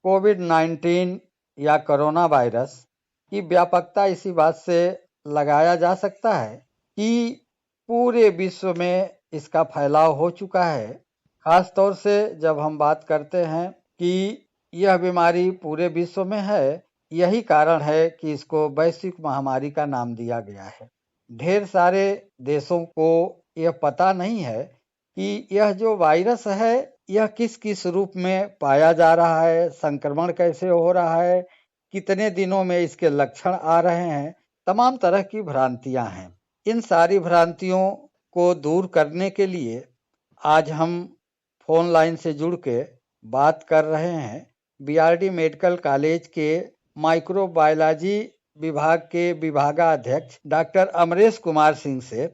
कोविड-19 या corona virus की व्यापकता इसी बात से लगाया जा सकता है कि पूरे विश्व में इसका फैलाव हो चुका है। खास तौर से जब हम बात करते हैं कि यह बीमारी पूरे विश्व में है, यही कारण है कि इसको वैश्विक महामारी का नाम दिया गया है। ढेर सारे देशों को यह पता नहीं है कि यह जो वायरस है, यह किस-किस रूप में पाया जा रहा है, संक्रमण कैसे हो रहा है, कितने दिनों में इसके लक्षण आ रहे हैं, तमाम तरह की भ्रांतियां हैं। इन सारी भ्रांतियों को दूर करने के लिए आज हम फोन लाइन से जुड़ के बात कर रहे हैं बीआरडी मेडिकल कॉलेज के माइक्रोबायोलॉजी विभाग के विभागाध्यक्ष डॉक्टर अमरेश कुमार सिंह से।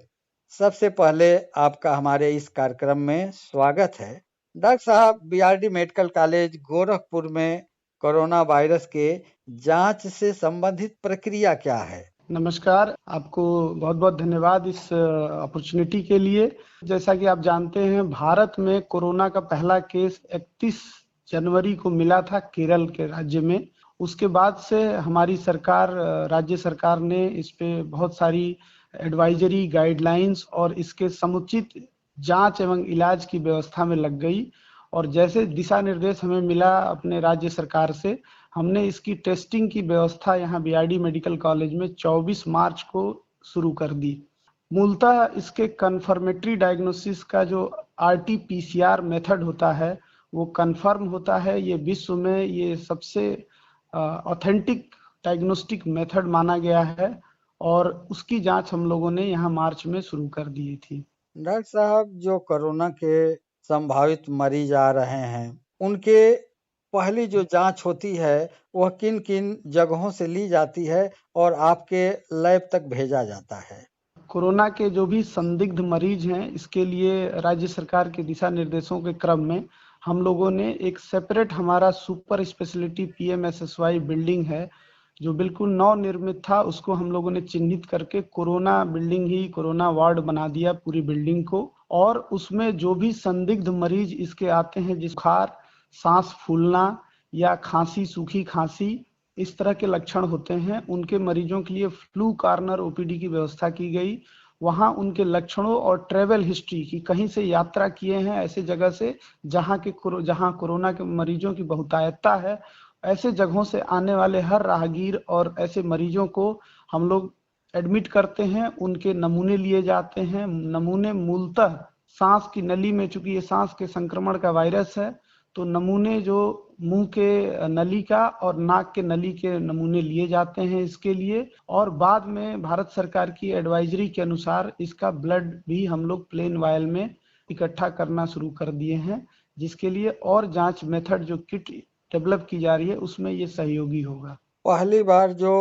सबसे पहले आपका हमारे इस कार्यक्रम में स्वागत है। डॉक्टर साहब, बीआरडी मेडिकल कॉलेज गोरखपुर में कोरोना वायरस के जांच से संबंधित प्रक्रिया क्या है? नमस्कार, आपको बहुत बहुत धन्यवाद इस अपॉर्चुनिटी के लिए। जैसा कि आप जानते हैं, भारत में कोरोना का पहला केस 31 जनवरी को मिला था केरल के राज्य में। उसके बाद से हमारी सरकार, राज्य सरकार ने इस पे बहुत सारी एडवाइजरी, गाइडलाइंस और इसके समुचित जांच एवं इलाज की व्यवस्था में लग गई। और जैसे दिशा निर्देश हमें मिला अपने राज्य सरकार से, हमने इसकी टेस्टिंग की व्यवस्था यहाँ बीआरडी मेडिकल कॉलेज में 24 मार्च को शुरू कर दी। मूलतः इसके कन्फर्मेटरी डायग्नोसिस का जो आरटी-पीसीआर मेथड होता है वो कन्फर्म होता है। ये विश्व में ये सबसे ऑथेंटिक डायग्नोस्टिक मेथड माना गया है और उसकी जांच हम लोगों ने यहाँ मार्च में शुरू कर दी थी। डॉक्टर साहब, जो कोरोना के संभावित मरीज आ रहे हैं, उनके पहली जो जांच होती है वह किन किन जगहों से ली जाती है और आपके लैब तक भेजा जाता है? कोरोना के जो भी संदिग्ध मरीज हैं, इसके लिए राज्य सरकार के दिशा निर्देशों के क्रम में हम लोगों ने एक सेपरेट हमारा सुपर स्पेशलिटी पीएमएसएसवाई बिल्डिंग है जो बिल्कुल नवनिर्मित था, उसको हम लोगों ने चिन्हित करके कोरोना बिल्डिंग ही कोरोना वार्ड बना दिया पूरी बिल्डिंग को। और उसमें जो भी संदिग्ध मरीज इसके आते हैं, जिस बुखार, सांस फूलना या खांसी, सूखी खांसी, इस तरह के लक्षण होते हैं, उनके मरीजों के लिए फ्लू कॉर्नर ओपीडी की व्यवस्था की गई। वहां उनके लक्षणों और ट्रेवल हिस्ट्री की, कहीं से यात्रा किए हैं ऐसे जगह से जहां कोरोना के मरीजों की बहुतायतता है, ऐसे जगहों से आने वाले हर राहगीर और ऐसे मरीजों को हम लोग एडमिट करते हैं। उनके नमूने लिए जाते हैं। नमूने मूलतः सांस की नली में, चूंकि ये सांस के संक्रमण का वायरस है, तो नमूने जो मुंह के नली का और नाक के नली के नमूने लिए जाते हैं इसके लिए। और बाद में भारत सरकार की एडवाइजरी के अनुसार इसका ब्लड भी हम लोग प्लेन वायल में इकट्ठा करना शुरू कर दिए हैं, जिसके लिए और जांच मेथड जो किट डेवलप की जा रही है उसमें ये सहयोगी होगा। पहली बार जो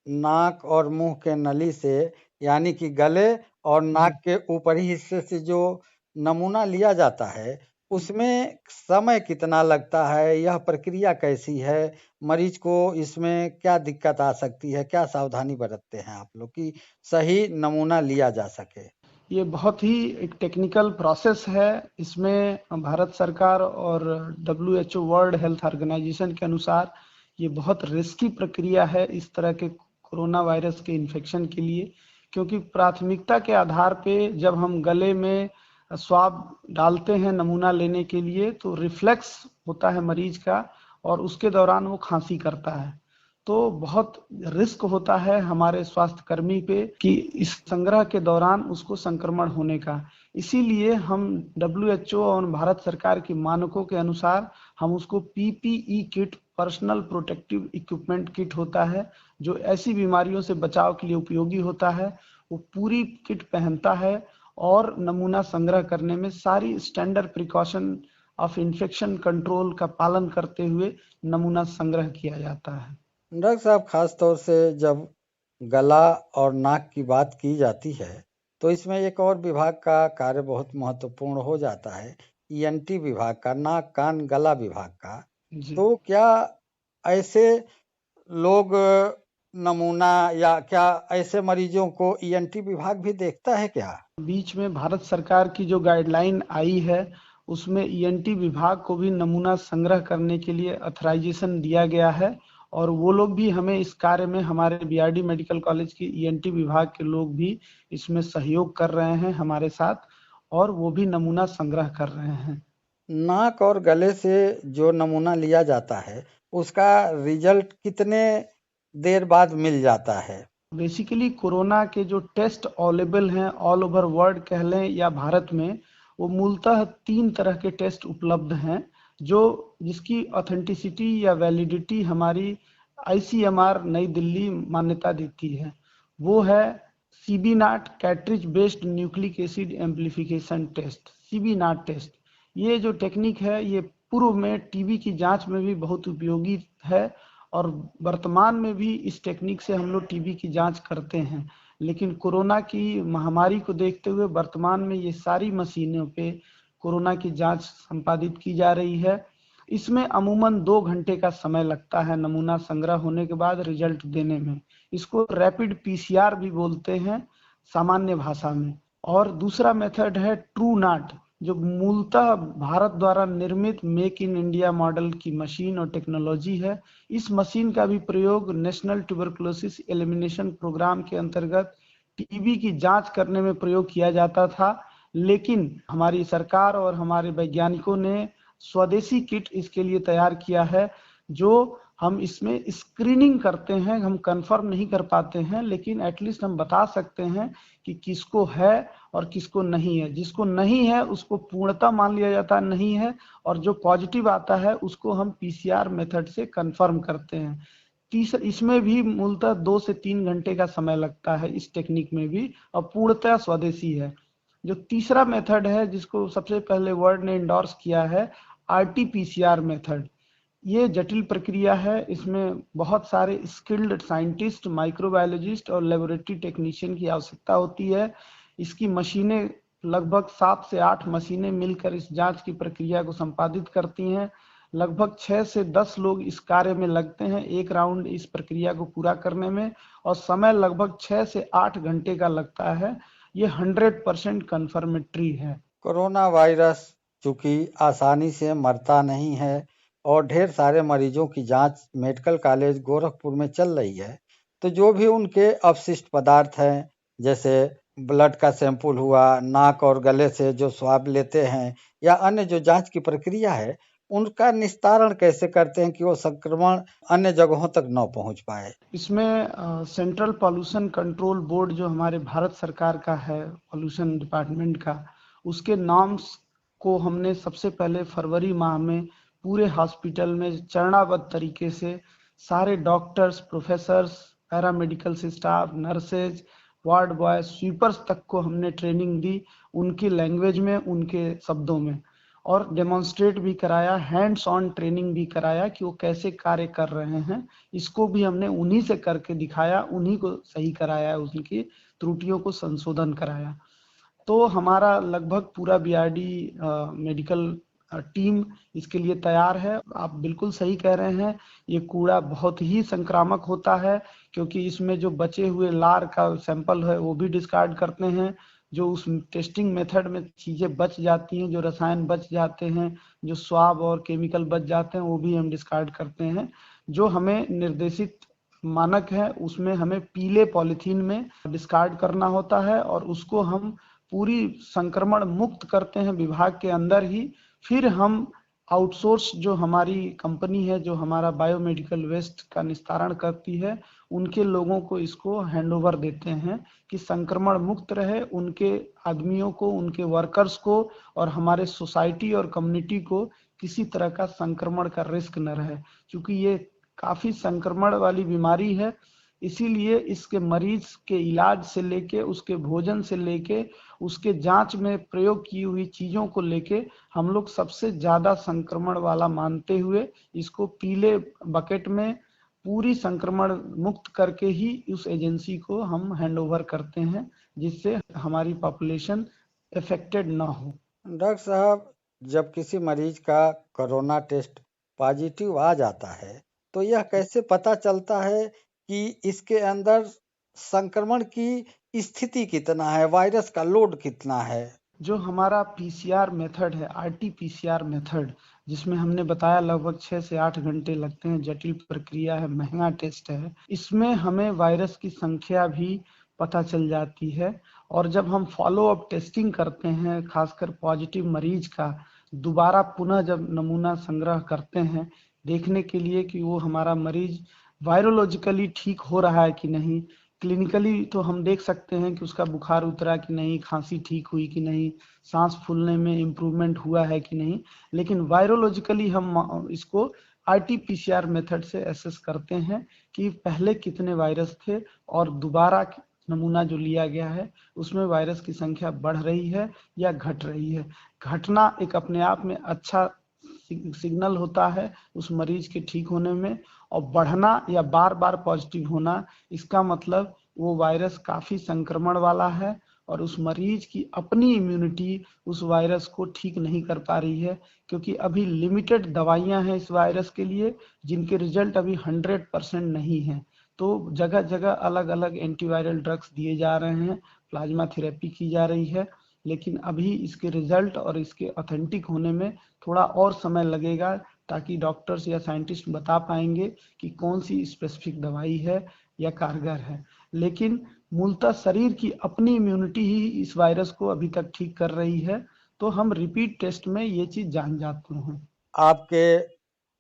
नाक और मुंह के नली से, यानी कि गले और नाक के ऊपरी हिस्से से जो नमूना लिया जाता है, उसमें समय कितना लगता है? यह प्रक्रिया कैसी है? मरीज को इसमें क्या दिक्कत आ सकती है? क्या सावधानी बरतते हैं आप लोग कि सही नमूना लिया जा सके? ये बहुत ही एक टेक्निकल प्रोसेस है। इसमें भारत सरकार और WHO वर्ल्ड हेल्थ ऑर्गेनाइजेशन के अनुसार ये बहुत रिस्की प्रक्रिया है इस तरह के कोरोना वायरस के इन्फेक्शन के लिए, क्योंकि प्राथमिकता के आधार पे जब हम गले में स्वाब डालते हैं नमूना लेने के लिए, तो रिफ्लेक्स होता है मरीज का और उसके दौरान वो खांसी करता है। तो बहुत रिस्क होता है हमारे स्वास्थ्य कर्मी पे कि इस संग्रह के दौरान उसको संक्रमण होने का। इसीलिए हम WHO और भारत सरकार के मानकों के अनुसार हम उसको PPE kit, personal protective equipment kit होता है, जो ऐसी बीमारियों से बचाव के लिए उपयोगी होता है, वो पूरी किट पहनता है और नमूना संग्रह करने में सारी standard precaution of infection control का पालन करते हुए नमूना संग्रह किया जाता है। डॉक्टर साहब, खास तौर से जब गला और नाक की बात की जाती है तो इसमें एक और विभाग का कार्य बहुत महत्वपूर्ण हो जाता है, ENT विभाग का, नाक कान गला विभाग का। तो क्या ऐसे लोग नमूना या क्या ऐसे मरीजों को ENT विभाग भी देखता है क्या? बीच में भारत सरकार की जो गाइडलाइन आई है उसमें ईएनटी विभाग को भी नमूना संग्रह करने के लिए ऑथराइजेशन दिया गया है और वो लोग भी हमें इस कार्य में, हमारे बीआरडी मेडिकल कॉलेज की ईएनटी विभाग के लोग भी इसमें सहयोग कर रहे हैं हमारे साथ और वो भी नमूना संग्रह कर रहे हैं। नाक और गले से जो नमूना लिया जाता है उसका रिजल्ट कितने देर बाद मिल जाता है? बेसिकली कोरोना के जो टेस्ट अवेलेबल हैं ऑल ओवर वर्ल्ड कह लें या भारत में, वो मूलतः 3 तरह के टेस्ट उपलब्ध हैं जो जिसकी ऑथेंटिसिटी या वैलिडिटी हमारी आईसीएमआर नई दिल्ली मान्यता देती है। वो है CB NAAT, cartridge based nucleic acid amplification test, CB NAAT test. ये जो टेक्निक है ये पूर्व में टीबी की जांच में भी बहुत उपयोगी है और वर्तमान में भी इस टेक्निक से हम लोग टीबी की जांच करते हैं। लेकिन कोरोना की महामारी को देखते हुए वर्तमान में ये सारी मशीनों पे कोरोना की जांच संपादित की जा रही है। इसमें अमूमन 2 घंटे का समय लगता है नमूना संग्रह होने के बाद रिजल्ट देने में। इसको रैपिड पीसीआर भी बोलते हैं सामान्य भाषा में। और दूसरा मेथड है ट्रू नाट, जो मूलतः भारत द्वारा निर्मित मेक इन इंडिया मॉडल की मशीन और टेक्नोलॉजी है। इस मशीन का भी प्रयोग नेशनल ट्यूबरकुलोसिस एलिमिनेशन प्रोग्राम के अंतर्गत टीबी की जांच करने में प्रयोग किया जाता था, लेकिन हमारी सरकार और हमारे वैज्ञानिकों ने स्वदेशी किट इसके लिए तैयार किया है, जो हम इसमें स्क्रीनिंग करते हैं। हम कंफर्म नहीं कर पाते हैं लेकिन एटलीस्ट हम बता सकते हैं कि किसको है और किसको नहीं है। जिसको नहीं है उसको पूर्णतः मान लिया जाता है नहीं है, और जो पॉजिटिव आता है उसको हम पीसीआर मेथड से कंफर्म करते हैं। इसमें भी मूलतः 2 से 3 घंटे का समय लगता है इस टेक्निक में भी, और पूर्णतः स्वदेशी है। जो तीसरा मेथड है जिसको सबसे पहले वर्ल्ड ने इंडोर्स किया है, आरटीपीसीआर मेथड। ये जटिल प्रक्रिया है, इसमें बहुत सारे स्किल्ड साइंटिस्ट, माइक्रोबायोलॉजिस्ट और लेबोरेटरी टेक्नीशियन की आवश्यकता होती है। इसकी मशीनें लगभग 7 से 8 मशीनें मिलकर इस जांच की प्रक्रिया को संपादित करती हैं। लगभग 6 से 10 लोग इस कार्य में लगते हैं एक राउंड इस प्रक्रिया को पूरा करने में, और समय लगभग 6 से 8 घंटे का लगता है। ये 100% कंफर्मेटरी है। कोरोना वायरस चूंकि आसानी से मरता नहीं है और ढेर सारे मरीजों की जांच मेडिकल कॉलेज गोरखपुर में चल रही है, तो जो भी उनके अपशिष्ट पदार्थ हैं, जैसे ब्लड का सैंपल हुआ, नाक और गले से जो स्वाब लेते हैं या अन्य जो जांच की प्रक्रिया है, उनका निस्तारण कैसे करते हैं कि वो संक्रमण अन्य जगहों तक न पहुंच पाए? इसमें सेंट्रल पॉल्यूशन कंट्रोल बोर्ड जो हमारे भारत सरकार का है, पॉल्यूशन डिपार्टमेंट का, उसके नॉर्म्स को हमने सबसे पहले फरवरी माह में पूरे हॉस्पिटल में चरणबद्ध तरीके से सारे doctors, professors, paramedical staff, nurses, ward boy, sweepers तक को हमने ट्रेनिंग दी, उनकी लैंग्वेज में, उनके शब्दों में, और डेमोन्स्ट्रेट भी कराया, हैंड्स ऑन ट्रेनिंग भी कराया कि वो कैसे कार्य कर रहे हैं। इसको भी हमने उन्हीं से करके दिखाया, उन्हीं को सही कराया, उनकी त्रुटियों को संशोधन कराया। तो हमारा लगभग पूरा बीआरडी मेडिकल टीम इसके लिए तैयार है। आप बिल्कुल सही कह रहे हैं, ये कूड़ा बहुत ही संक्रामक होता है, क्योंकि इसमें जो बचे हुए लार का सैंपल है वो भी डिस्कार्ड करते हैं। जो उस टेस्टिंग मेथड में चीजें बच जाती हैं, जो रसायन बच जाते हैं, जो स्वाब और केमिकल बच जाते हैं, वो भी हम डिस्कार्ड करते हैं। जो हमें निर्देशित मानक है उसमें हमें पीले पॉलिथीन में डिस्कार्ड करना होता है और उसको हम पूरी संक्रमण मुक्त करते हैं विभाग के अंदर ही। फिर हम आउटसोर्स जो हमारी कंपनी है, जो हमारा बायोमेडिकल वेस्ट का निस्तारण करती है, उनके लोगों को इसको हैंडओवर देते हैं कि संक्रमण मुक्त रहे, उनके आदमियों को, उनके वर्कर्स को और हमारे सोसाइटी और कम्युनिटी को किसी तरह का संक्रमण का रिस्क न रहे। क्योंकि ये काफी संक्रमण वाली बीमारी है, इसीलिए इसके मरीज के इलाज से लेके, उसके भोजन से लेके, उसके जांच में प्रयोग की हुई चीजों को लेके हम लोग सबसे ज्यादा संक्रमण वाला मानते हुए इसको पीले बकेट में पूरी संक्रमण मुक्त करके ही उस एजेंसी को हम हैंडओवर करते हैं, जिससे हमारी पॉपुलेशन इफेक्टेड ना हो। डॉक्टर साहब, जब किसी मरीज का कोरोना टेस्ट पॉजिटिव आ जाता है, तो यह कैसे पता चलता है कि इसके अंदर संक्रमण की स्थिति कितना है, वायरस का लोड कितना है? जो हमारा पीसीआर मेथड है, आरटी-पीसीआर मेथड, जिसमें हमने बताया लगभग 6 से 8 घंटे लगते हैं, जटिल प्रक्रिया है, महंगा टेस्ट है। इसमें हमें वायरस की संख्या भी पता चल जाती है और जब हम फॉलो अप टेस्टिंग करते हैं, खासकर पॉजिटिव मरीज का दोबारा पुनः जब नमूना संग्रह करते हैं, देखने के लिए कि वो हमारा मरीज वायरोलॉजिकली ठीक हो रहा है कि नहीं, क्लिनिकली तो हम देख सकते हैं कि उसका बुखार उतरा कि नहीं, खांसी ठीक हुई कि नहीं, सांस फूलने में इम्प्रूवमेंट हुआ है कि नहीं, लेकिन वायरोलॉजिकली हम इसको आरटी-पीसीआर मेथड से एसेस करते हैं कि पहले कितने वायरस थे और दोबारा नमूना जो लिया गया है उसमें वायरस की संख्या बढ़ रही है या घट रही है। घटना एक अपने आप में अच्छा सिग्नल होता है उस मरीज के ठीक होने में, और बढ़ना या बार बार पॉजिटिव होना, इसका मतलब वो वायरस काफी संक्रमण वाला है और उस मरीज की अपनी इम्यूनिटी उस वायरस को ठीक नहीं कर पा रही है, क्योंकि अभी लिमिटेड दवाइयां हैं इस वायरस के लिए जिनके रिजल्ट अभी 100% नहीं है। तो जगह जगह अलग अलग एंटीवायरल ड्रग्स दिए जा रहे हैं, प्लाज्मा थेरेपी की जा रही है, लेकिन अभी इसके रिजल्ट और इसके ऑथेंटिक होने में थोड़ा और समय लगेगा, ताकि डॉक्टर्स या साइंटिस्ट बता पाएंगे कि कौन सी स्पेसिफिक दवाई है या कारगर है। लेकिन मूलतः शरीर की अपनी इम्यूनिटी ही इस वायरस को अभी तक ठीक कर रही है, तो हम रिपीट टेस्ट में ये चीज जान जाते हैं। आपके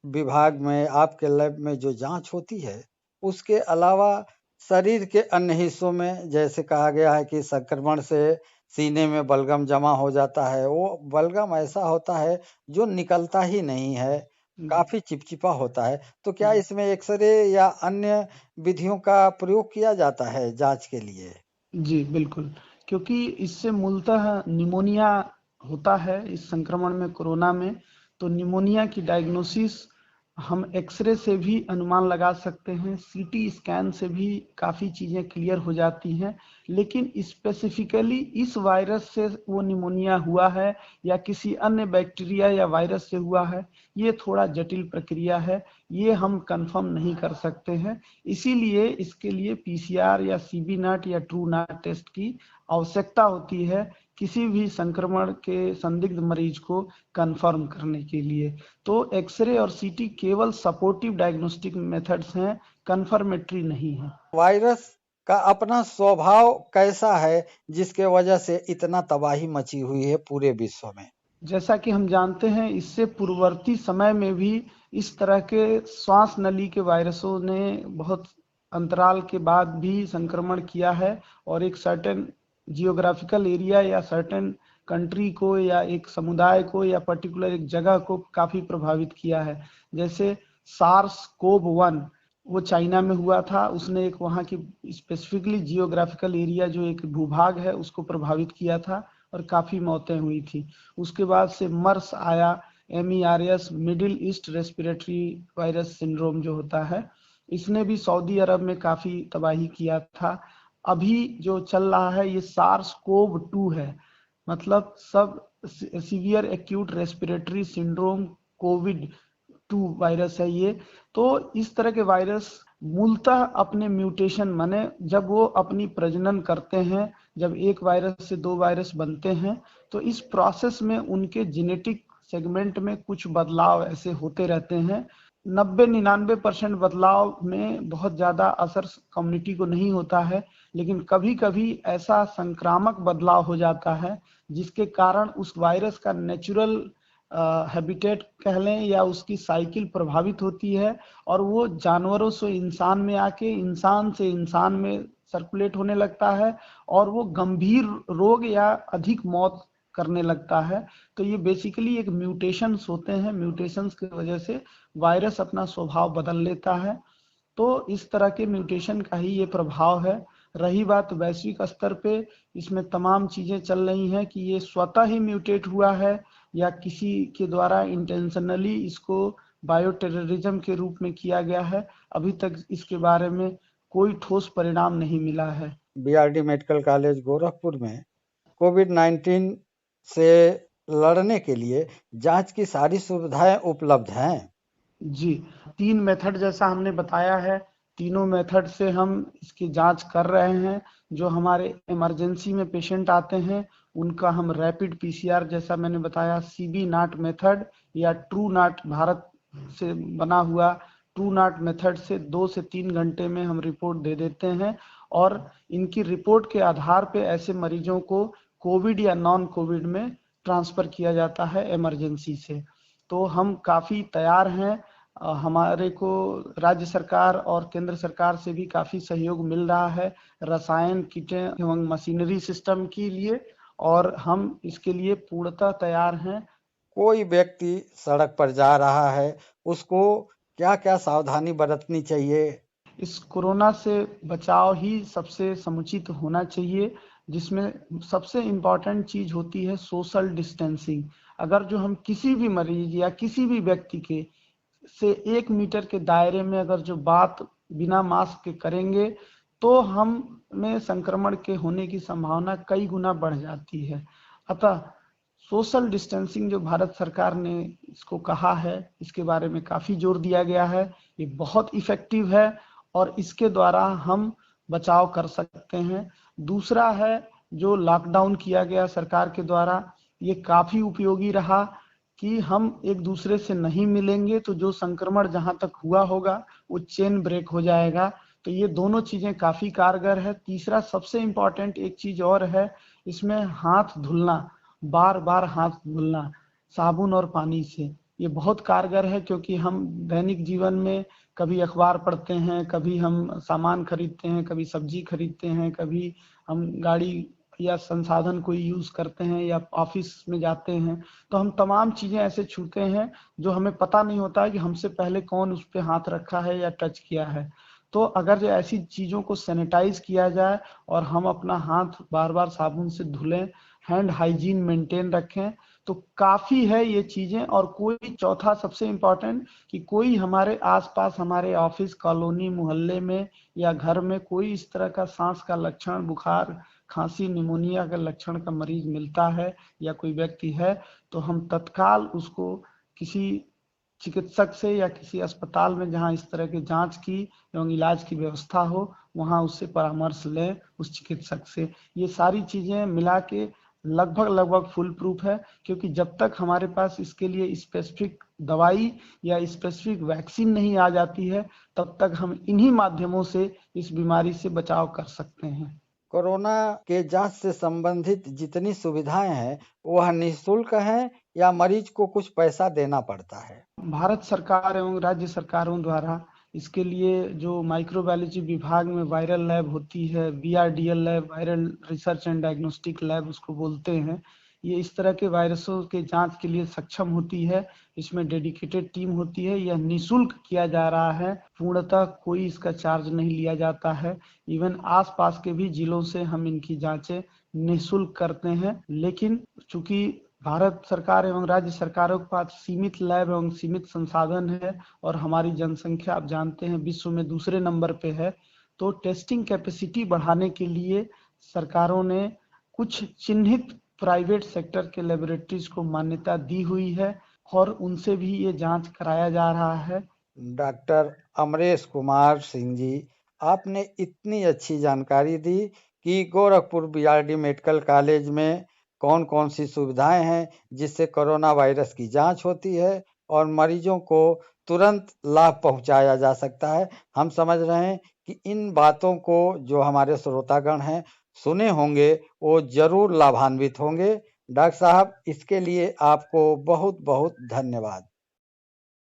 विभाग में, आपके लैब में जो जांच होती है, उसके अलावा शरीर के अन्य हिस्सों में, जैसे कहा गया है कि संक्रमण से सीने में बलगम जमा हो जाता है, वो बलगम ऐसा होता है जो निकलता ही नहीं है, काफी चिपचिपा होता है, तो क्या इसमें एक्सरे या अन्य विधियों का प्रयोग किया जाता है जांच के लिए? जी, बिल्कुल, क्योंकि इससे मूलतः निमोनिया होता है इस संक्रमण में, कोरोना में, तो निमोनिया की डायग्नोसिस हम एक्सरे से भी अनुमान लगा सकते हैं, सीटी स्कैन से भी काफ़ी चीज़ें क्लियर हो जाती हैं, लेकिन स्पेसिफिकली इस वायरस से वो निमोनिया हुआ है या किसी अन्य बैक्टीरिया या वायरस से हुआ है, ये थोड़ा जटिल प्रक्रिया है, ये हम कंफर्म नहीं कर सकते हैं। इसीलिए इसके लिए पीसीआर या सीबी नॉट या ट्रू नॉट टेस्ट की आवश्यकता होती है किसी भी संक्रमण के संदिग्ध मरीज को कंफर्म करने के लिए। तो एक्सरे और सीटी केवल सपोर्टिव डायग्नोस्टिक मेथड्स हैं, कंफर्मेटरी नहीं है। वायरस का अपना स्वभाव कैसा है जिसके वजह से इतना तबाही मची हुई है पूरे विश्व में? जैसा कि हम जानते हैं, इससे पूर्ववर्ती समय में भी इस तरह के श्वास नली के वायरसों ने बहुत अंतराल के बाद भी संक्रमण किया है और एक सर्टेन जियोग्राफिकल एरिया या सर्टेन कंट्री को या एक समुदाय को या पर्टिकुलर एक जगह को काफी प्रभावित किया है। जैसे सार्स कोव 1 वो चाइना में हुआ था, उसने एक वहाँ की स्पेसिफिकली जियोग्राफिकल एरिया जो एक भूभाग है उसको प्रभावित किया था और काफी मौतें हुई थी। उसके बाद से मर्स आया, MERS, middle east respiratory virus syndrome जो होता है, इसने भी सऊदी अरब में काफी तबाही किया था। अभी जो चल रहा है ये सार्स कोव 2 है, मतलब सब severe acute respiratory syndrome Covid 2 virus है ये। तो इस तरह के वायरस मूलतः अपने म्यूटेशन माने जब वो अपनी प्रजनन करते हैं, जब एक वायरस से 2 वायरस बनते हैं, तो इस प्रोसेस में उनके जेनेटिक सेगमेंट में कुछ बदलाव ऐसे होते रहते हैं। 90-99% बदलाव में बहुत ज्यादा असर कम्युनिटी को नहीं होता है, लेकिन कभी कभी ऐसा संक्रामक बदलाव हो जाता है जिसके कारण उस वायरस का नेचुरल हैबिटेट कह लें या उसकी साइकिल प्रभावित होती है और वो जानवरों से इंसान में आके इंसान से इंसान में सर्कुलेट होने लगता है और वो गंभीर रोग या अधिक मौत करने लगता है। तो ये बेसिकली एक म्यूटेशंस होते हैं, म्यूटेशंस की वजह से वायरस अपना स्वभाव बदल लेता है। तो इस तरह के म्यूटेशन का ही ये प्रभाव है। रही बात वैश्विक स्तर पे, इसमें तमाम चीजें चल रही हैं कि ये स्वतः ही म्यूटेट हुआ है या किसी के द्वारा इंटेंशनली इसको बायो टेररिज्म के रूप में किया गया है। अभी तक इसके बारे में कोई ठोस परिणाम नहीं मिला है। बीआरडी मेडिकल कॉलेज गोरखपुर में कोविड-19 से लड़ने के लिए जांच की सारी सुविधाएं उपलब्ध हैं। जी, 3 मेथड जैसा हमने बताया है, तीनों मेथड से हम इसकी जांच कर रहे हैं। जो हमारे इमरजेंसी में पेशेंट आते हैं उनका हम रैपिड पीसीआर, जैसा मैंने बताया, सीबी नाट मेथड या ट्रू नाट, भारत से बना हुआ ट्रू नाट मेथड से 2 से 3 घंटे में हम रिपोर्ट दे देते हैं और इनकी रिपोर्ट के आधार पे ऐसे मरीजों को कोविड या नॉन कोविड में ट्रांसफर किया जाता है इमरजेंसी से। तो हम काफी तैयार हैं। हमारे को राज्य सरकार और केंद्र सरकार से भी काफी सहयोग मिल रहा है रसायन, किटें एवं मशीनरी सिस्टम के लिए, और हम इसके लिए पूर्णतः तैयार हैं। कोई व्यक्ति सड़क पर जा रहा है, उसको क्या क्या सावधानी बरतनी चाहिए? इस कोरोना से बचाव ही सबसे समुचित होना चाहिए, जिसमें सबसे इम्पोर्टेंट चीज होती है सोशल डिस्टेंसिंग। अगर जो हम किसी भी मरीज या किसी भी व्यक्ति के से 1 मीटर के दायरे में अगर जो बात बिना मास्क के करेंगे तो हम में संक्रमण के होने की संभावना कई गुना बढ़ जाती है। अतः सोशल डिस्टेंसिंग जो भारत सरकार ने इसको कहा है, इसके बारे में काफी जोर दिया गया है। ये बहुत इफेक्टिव है और इसके द्वारा हम बचाव कर सकते हैं। दूसरा है जो लॉकडाउन किया गया सरकार के द्वारा, ये काफी उपयोगी रहा कि हम एक दूसरे से नहीं मिलेंगे तो जो संक्रमण जहां तक हुआ होगा वो चेन ब्रेक हो जाएगा। तो ये दोनों चीजें काफी कारगर है। तीसरा सबसे इम्पोर्टेंट एक चीज और है, इसमें हाथ धुलना, बार बार हाथ धुलना साबुन और पानी से, ये बहुत कारगर है। क्योंकि हम दैनिक जीवन में कभी अखबार पढ़ते हैं, कभी हम सामान खरीदते हैं, कभी सब्जी खरीदते हैं, कभी हम गाड़ी या संसाधन कोई यूज करते हैं या ऑफिस में जाते हैं, तो हम तमाम चीजें ऐसे छूते हैं जो हमें पता नहीं होता है कि हमसे पहले कौन उस पर हाथ रखा है या टच किया है। तो अगर जो ऐसी चीजों को सैनिटाइज किया जाए और हम अपना हाथ बार बार साबुन से धुलें, हैंड हाइजीन मेंटेन रखें, तो काफी है ये चीजें। और कोई चौथा सबसे इम्पोर्टेंट कि कोई हमारे आसपास, हमारे ऑफिस, कॉलोनी, मोहल्ले में या घर में कोई इस तरह का सांस का लक्षण, बुखार, खांसी, निमोनिया का लक्षण का मरीज मिलता है या कोई व्यक्ति है, तो हम तत्काल उसको किसी चिकित्सक से या किसी अस्पताल में जहां इस तरह की जांच की एवं इलाज की व्यवस्था हो, वहां उससे परामर्श लें उस चिकित्सक से। ये सारी चीजें मिला के लगभग फुल प्रूफ है, क्योंकि जब तक हमारे पास इसके लिए स्पेसिफिक दवाई या स्पेसिफिक वैक्सीन नहीं आ जाती है, तब तक हम इन्हीं माध्यमों से इस बीमारी से बचाव कर सकते हैं। कोरोना के जांच से संबंधित जितनी सुविधाएं हैं वह निःशुल्क हैं या मरीज को कुछ पैसा देना पड़ता है? भारत सरकार एवं राज्य सरकारों द्वारा इसके लिए जो माइक्रोबायोलॉजी विभाग में वायरल लैब होती है, VRDL lab, viral research and diagnostic lab उसको बोलते हैं, ये इस तरह के वायरसों के जांच के लिए सक्षम होती है। इसमें डेडिकेटेड टीम होती है। यह निःशुल्क किया जा रहा है, पूर्णतः कोई इसका चार्ज नहीं लिया जाता है। इवन आसपास के भी जिलों से हम इनकी जांचें निःशुल्क करते हैं। लेकिन चूंकि भारत सरकार एवं राज्य सरकारों के पास सीमित लैब एवं सीमित संसाधन है और हमारी जनसंख्या आप जानते हैं विश्व में दूसरे नंबर पे है, तो टेस्टिंग कैपेसिटी बढ़ाने के लिए सरकारों ने कुछ चिन्हित प्राइवेट सेक्टर के लेबोरेटरीज को मान्यता दी हुई है और उनसे भी ये जांच कराया जा रहा है। डॉक्टर अमरेश कुमार सिंह जी, आपने इतनी अच्छी जानकारी दी कि गोरखपुर बीआरडी मेडिकल कॉलेज में कौन कौन सी सुविधाएं हैं जिससे कोरोना वायरस की जांच होती है और मरीजों को तुरंत लाभ पहुंचाया जा सकता है। हम समझ रहे हैं कि इन बातों को जो हमारे श्रोतागण हैं सुने होंगे वो जरूर लाभान्वित होंगे। डॉक्टर साहब, इसके लिए आपको बहुत बहुत धन्यवाद।